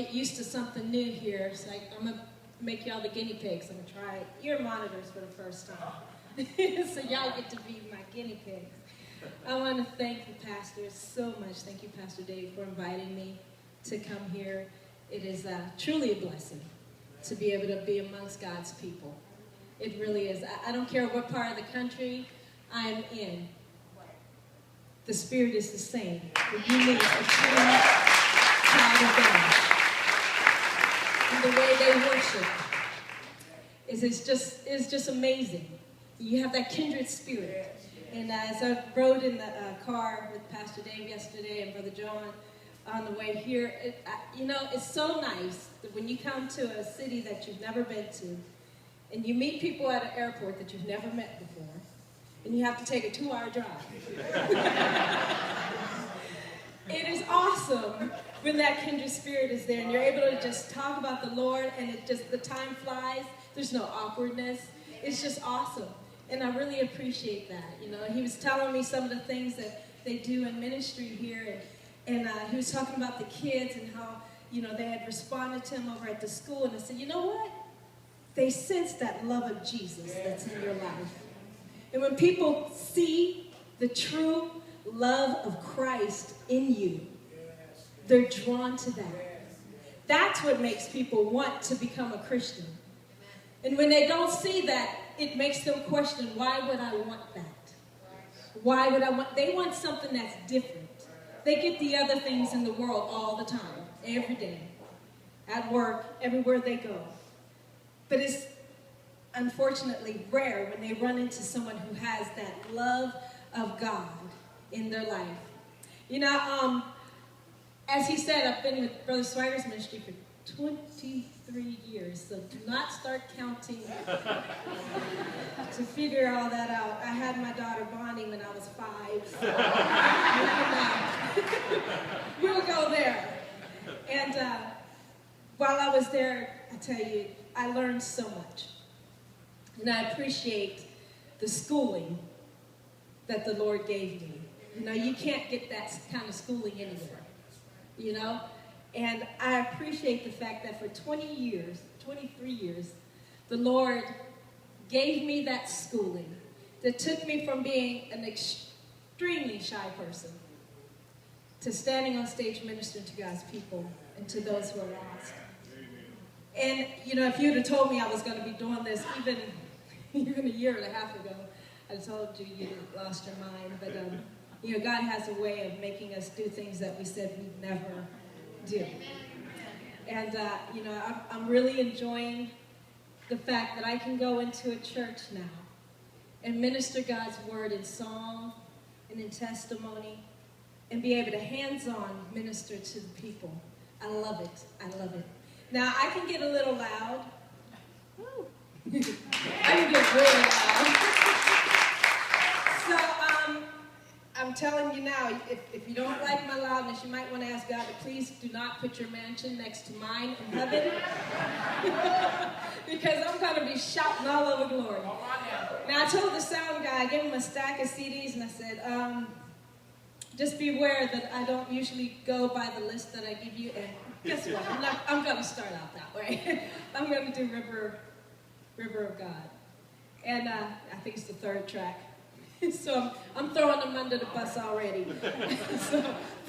Get used to something new here. It's like I'm gonna make y'all the guinea pigs. I'm gonna try ear monitors for the first time. So y'all get to be my guinea pigs. I want to thank the pastors so much. Thank you, Pastor Dave, for inviting me to come here. It is truly a blessing to be able to be amongst God's people. It really is. I don't care what part of the country I'm in. The Spirit is the same. What you need a true child of God. And the way they worship is just amazing. You have that kindred spirit. And as I rode in the car with Pastor Dave yesterday and Brother John on the way here, it's so nice that when you come to a city that you've never been to, and you meet people at an airport that you've never met before, and you have to take a 2-hour drive. It is awesome when that kindred spirit is there and you're able to just talk about the Lord and the time flies. There's no awkwardness. It's just awesome. And I really appreciate that. He was telling me some of the things that they do in ministry here, and he was talking about the kids and how, they had responded to him over at the school, and I said, you know what? They sense that love of Jesus that's in your life. And when people see the true love of Christ in you, they're drawn to that. That's what makes people want to become a Christian. And when they don't see that, it makes them question, why would I want that? Why would I want? They want something that's different. They get the other things in the world all the time, every day, at work, everywhere they go. But it's unfortunately rare when they run into someone who has that love of God in their life. As he said, I've been with Brother Swiger's ministry for 23 years, so do not start counting to figure all that out. I had my daughter Bonnie when I was 5, so we'll go there. And while I was there, I tell you, I learned so much. And I appreciate the schooling that the Lord gave me. You can't get that kind of schooling anywhere, And I appreciate the fact that for 23 years, the Lord gave me that schooling that took me from being an extremely shy person to standing on stage ministering to God's people and to those who are lost. And, if you would have told me I was going to be doing this even a year and a half ago, I told you you lost your mind. But, God has a way of making us do things that we said we'd never do. And, I'm really enjoying the fact that I can go into a church now and minister God's word in song and in testimony and be able to hands-on minister to the people. I love it. I love it. Now, I can get a little loud. Woo. I can get really loud. So, I'm telling you now, if you don't like my loudness, you might want to ask God to please do not put your mansion next to mine in heaven. Because I'm going to be shouting all over glory. Now, I told the sound guy, I gave him a stack of CDs, and I said, just beware that I don't usually go by the list that I give you. And guess what? I'm going to start out that way. I'm going to do River of God. And I think it's the 3rd track. So I'm throwing them under the bus already. So